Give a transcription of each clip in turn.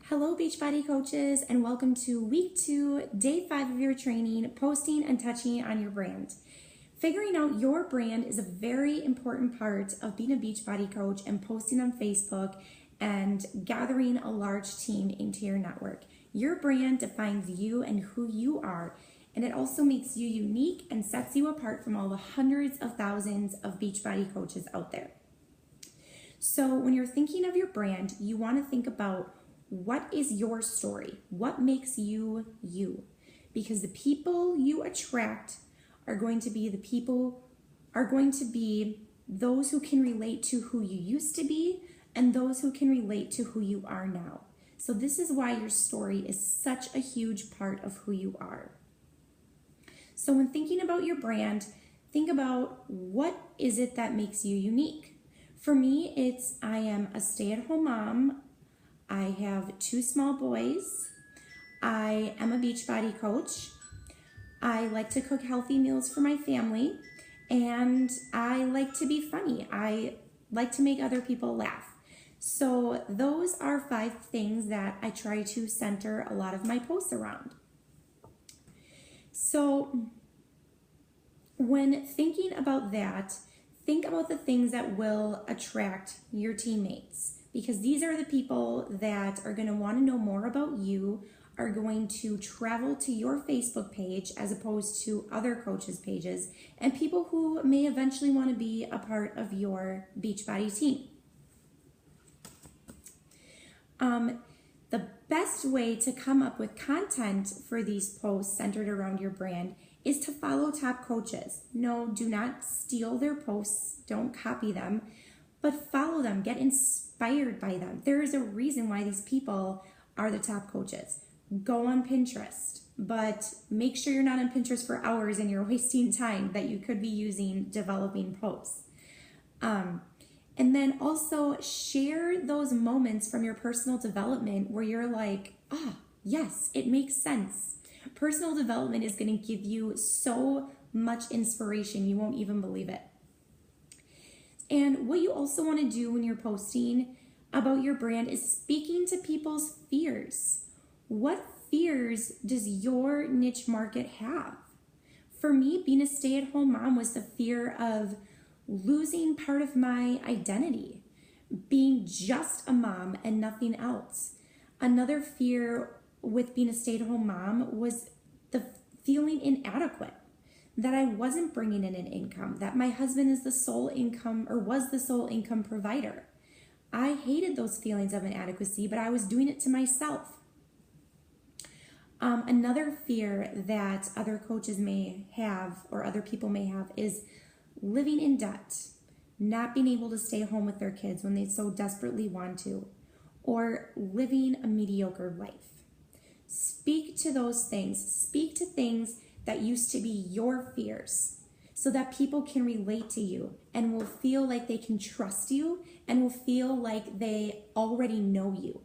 Hello, Beachbody coaches, and welcome to week 2, day 5 of your training, posting and touching on your brand. Figuring out your brand is a very important part of being a Beachbody coach and posting on Facebook and gathering a large team into your network. Your brand defines you and who you are, and it also makes you unique and sets you apart from all the hundreds of thousands of Beachbody coaches out there. So when you're thinking of your brand, you want to think about what is your story? What makes you you? Because the people you attract are going to be those who can relate to who you used to be and those who can relate to who you are now. So this is why your story is such a huge part of who you are. So when thinking about your brand, think about what is it that makes you unique. For me, it's I am a stay-at-home mom. I have 2 small boys. I am a Beachbody coach. I like to cook healthy meals for my family, and I like to be funny. I like to make other people laugh. So those are 5 things that I try to center a lot of my posts around. So when thinking about that, think about the things that will attract your teammates, because these are the people that are going to want to know more about you, are going to travel to your Facebook page as opposed to other coaches' pages, and people who may eventually want to be a part of your Beachbody team. The best way to come up with content for these posts centered around your brand is to follow top coaches. No, do not steal their posts, don't copy them, but follow them, get inspired by them. There is a reason why these people are the top coaches. Go on Pinterest, but make sure you're not on Pinterest for hours and you're wasting time that you could be using developing posts. And then also share those moments from your personal development where you're like, yes, it makes sense. Personal development is going to give you so much inspiration, you won't even believe it. And what you also want to do when you're posting about your brand is speaking to people's fears. What fears does your niche market have? For me, being a stay-at-home mom was the fear of losing part of my identity, being just a mom and nothing else. Another fear with being a stay-at-home mom was the feeling inadequate, that I wasn't bringing in an income, that my husband is the sole income or was the sole income provider. I hated those feelings of inadequacy, but I was doing it to myself. Another fear that other coaches may have or other people may have is living in debt, not being able to stay home with their kids when they so desperately want to, or living a mediocre life. Speak to those things. Speak to things that used to be your fears so that people can relate to you and will feel like they can trust you and will feel like they already know you.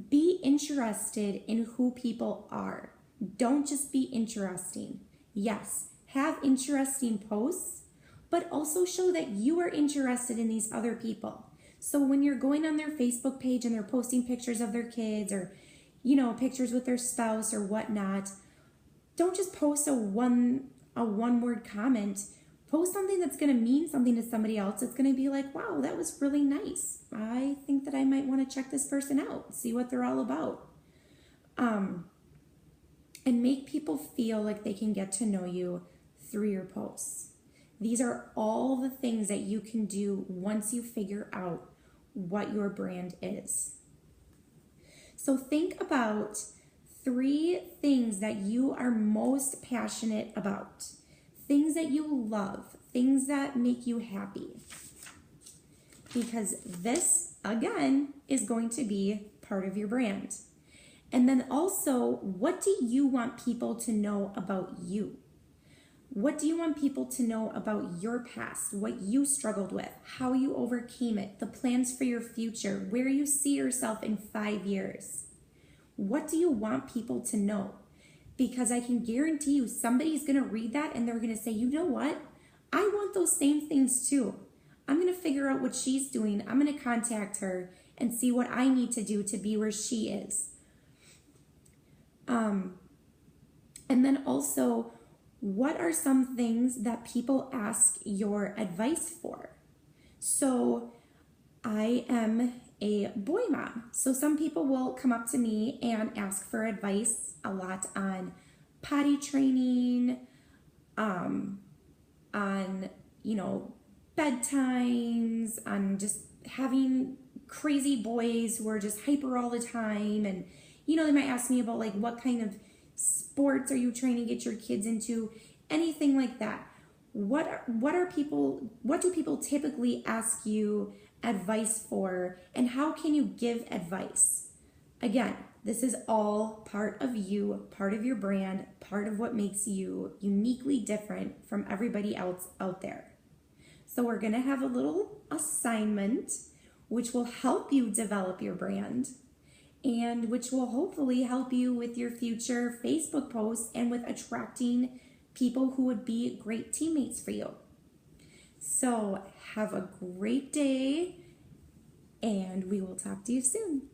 Be interested in who people are. Don't just be interesting. Yes, have interesting posts, but also show that you are interested in these other people. So when you're going on their Facebook page and they're posting pictures of their kids or, pictures with their spouse or whatnot, don't just post a one-word comment. Post something that's going to mean something to somebody else. It's going to be like, wow, that was really nice. I think that I might want to check this person out, see what they're all about. And make people feel like they can get to know you through your posts. These are all the things that you can do once you figure out what your brand is. So think about 3 things that you are most passionate about. Things that you love, things that make you happy. Because this, again, is going to be part of your brand. And then also, what do you want people to know about you? What do you want people to know about your past, what you struggled with, how you overcame it, the plans for your future, where you see yourself in 5 years? What do you want people to know? Because I can guarantee you somebody's going to read that and they're going to say, you know what? I want those same things too. I'm going to figure out what she's doing. I'm going to contact her and see what I need to do to be where she is. And then also, what are some things that people ask your advice for? So I am a boy mom. So some people will come up to me and ask for advice a lot on potty training, on, bedtimes, on just having crazy boys who are just hyper all the time. And, they might ask me about like, what kind of sports are you trying to get your kids into? Anything like that. What do people typically ask you advice for, and how can you give advice? Again, this is all part of you, part of your brand, part of what makes you uniquely different from everybody else out there. So we're going to have a little assignment which will help you develop your brand and which will hopefully help you with your future Facebook posts and with attracting people who would be great teammates for you. So have a great day, and we will talk to you soon.